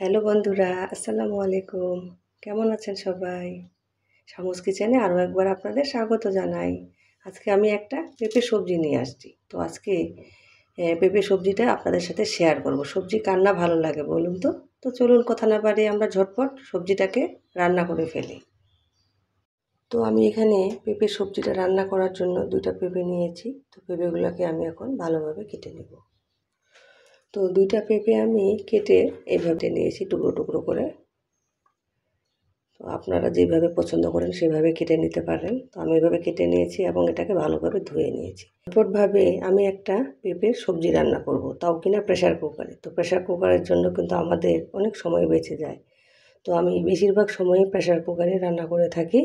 Hello বন্ধুরা, আসসালামু আলাইকুম। কেমন আছেন সবাই? শামুস কিচেনে আরও একবার আপনাদের স্বাগত জানাই। আজকে আমি একটা পেঁপে সবজি নিয়ে আসছি। তো আজকে পেঁপে সবজিটা আপনাদের সাথে শেয়ার করব। সবজি কার না ভালো লাগে বলুন তো? তো চলুন কথা না বাড়িয়ে আমরা ঝটপট সবজিটাকে রান্না করে ফেলি। তো আমি এখানে পেঁপে সবজিটা রান্না করার জন্য 2টা পেঁপে নিয়েছি। তো পেঁপেগুলোকে আমি এখন ভালোভাবে কেটে নেব। তো 2টা পেঁপে আমি কেটে এইভাবে নিয়েছি টুকরো টুকরো করে। তো আপনারা যেভাবে পছন্দ করেন সেভাবে কেটে নিতে পারেন। তো আমি এভাবে কেটে নিয়েছি এবং এটাকে ভালোভাবে ধুয়ে নিয়েছি। ঝটপটভাবে আমি একটা পেঁপের সবজি রান্না করব, তাও কিনা প্রেশার কুকারে। তো প্রেশার কুকারের জন্য কিন্তু আমাদের অনেক সময় বেঁচে যায়। তো আমি বেশিরভাগ সময়ই প্রেশার কুকারে রান্না করে থাকি,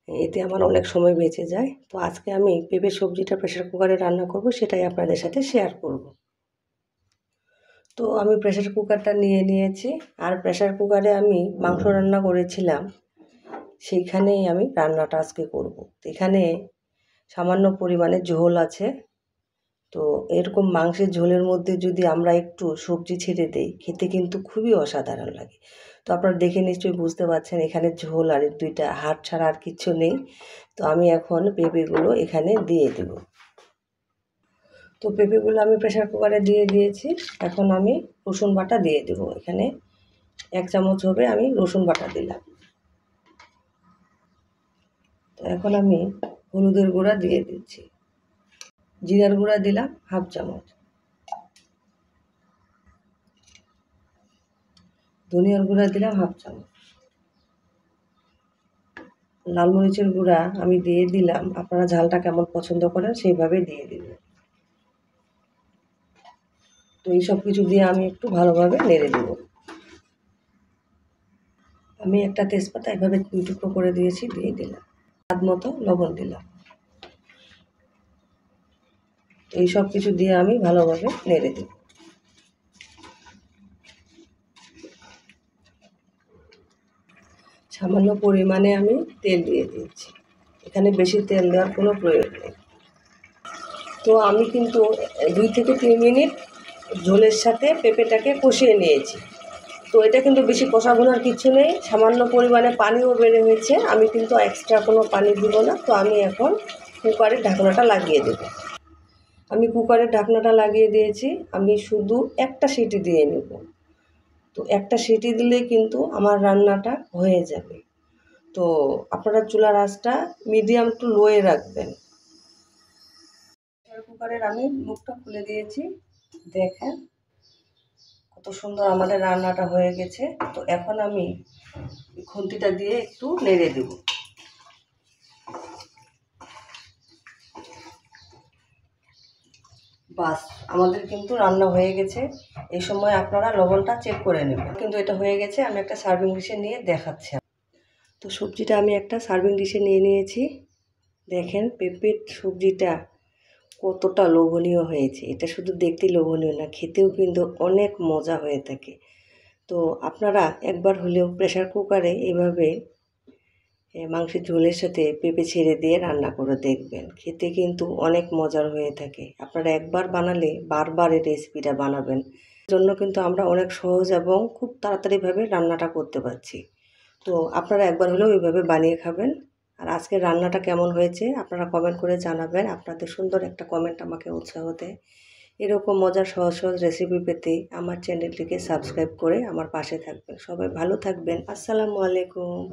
এতে আমার অনেক সময় বেঁচে যায়। তো আজকে আমি পেঁপের সবজিটা প্রেশার কুকারে রান্না করব, সেটাই আপনাদের সাথে শেয়ার করব। তো আমি প্রেশার কুকারটা নিয়ে নিয়েছি, আর প্রেশার কুকারে আমি মাংস রান্না করেছিলাম, সেইখানেই আমি রান্নাটা আজকে করব। এখানে সামান্য পরিমাণে ঝোল আছে। তো এরকম মাংসের ঝোলের মধ্যে যদি আমরা একটু সবজি ছেড়ে দেই, খেতে কিন্তু খুবই অসাধারণ লাগে। তো আপনারা দেখে নিশ্চয়ই বুঝতে পারছেন এখানে ঝোল আর 2টা হাড় ছাড়া আর কিচ্ছু নেই। তো আমি এখন পেঁপেগুলো এখানে দিয়ে দেব। তো পেঁপেগুলো আমি প্রেশার কুকারে দিয়ে দিয়েছি। এখন আমি রসুন বাটা দিয়ে দেব। এখানে 1 চামচ হবে আমি রসুন বাটা দিলাম। তো এখন আমি হলুদের গুঁড়া দিয়ে দিচ্ছি, জিরার গুঁড়া দিলাম 1/2 চামচ, ধনিয়ার গুঁড়া দিলাম 1/2 চামচ, লাল মরিচের গুঁড়া আমি দিয়ে দিলাম। আপনারা ঝালটা কেমন পছন্দ করেন সেইভাবে দিয়ে দিবেন। তো এই সব কিছু দিয়ে আমি একটু ভালোভাবে নেড়ে দেব। আমি একটা তেজপাতা এভাবে 2 টুকরো করে দিয়েছি, দিয়ে দিলাম। স্বাদ মতো লবণ দিলাম। তো এই সব কিছু দিয়ে আমি ভালোভাবে নেড়ে দেব। সামান্য পরিমাণে আমি তেল দিয়ে দিয়েছি। এখানে বেশি তেল দেওয়ার কোনো প্রয়োজন নেই। তো আমি কিন্তু 2 থেকে 3 মিনিট ঝোলের সাথে পেঁপেটাকে কষিয়ে নিয়েছি। তো এটা কিন্তু বেশি কষানোর কিছু নেই, সামান্য পরিমাণে পানিও বের হয়েছে। আমি কিন্তু এক্সট্রা কোনো পানি দিব না। তো আমি এখন কুকারের ঢাকনাটা লাগিয়ে দেব। আমি কুকারের ঢাকনাটা লাগিয়ে দিয়েছি। আমি শুধু একটা সিটি দিয়ে নেব। তো একটা সিটি দিলেই কিন্তু আমার রান্নাটা হয়ে যাবে। তো আপনারা চুলার আঁচটা মিডিয়াম টু লোয়ে রাখবেন। প্রেসার কুকারের আমি মুখটা খুলে দিয়েছি, দেখেন কত সুন্দর আমাদের রান্নাটা হয়ে গেছে। তো এখন আমি খুন্তিটা দিয়ে একটু নেড়ে দেব। বাস, আমাদের কিন্তু রান্না হয়ে গেছে। এই সময় আপনারা লবণটা চেক করে নেবেন। কিন্তু এটা হয়ে গেছে, আমি একটা সার্ভিং ডিশে নিয়ে দেখাচ্ছি। তো সবজিটা আমি একটা সার্ভিং ডিশে নিয়ে নিয়েছি। দেখেন পেঁপের সবজিটা কতটা লোভনীয় হয়েছে। এটা শুধু দেখতে লোভনীয় না, খেতেও কিন্তু অনেক মজা হয়ে থাকে। তো আপনারা একবার হলেও প্রেসার কুকারে এভাবে মাংসের ঝোলের সাথে পেঁপে ছেড়ে দিয়ে রান্না করে দেখবেন, খেতে কিন্তু অনেক মজার হয়ে থাকে। আপনারা একবার বানালে বারবার এই রেসিপিটা বানাবেন। জন্য কিন্তু আমরা অনেক সহজ এবং খুব তাড়াতাড়িভাবে রান্নাটা করতে পারছি। তো আপনারা একবার হলেও এইভাবে বানিয়ে খাবেন। আর আজকের রান্নাটা কেমন হয়েছে আপনারা কমেন্ট করে জানাবেন। আপনাদের সুন্দর একটা কমেন্ট আমাকে উৎসাহ দেয়। এরকম মজার সহজ সহজ রেসিপি পেতে আমার চ্যানেলটিকে সাবস্ক্রাইব করে আমার পাশে থাকবেন। সবাই ভালো থাকবেন। আসসালামু আলাইকুম।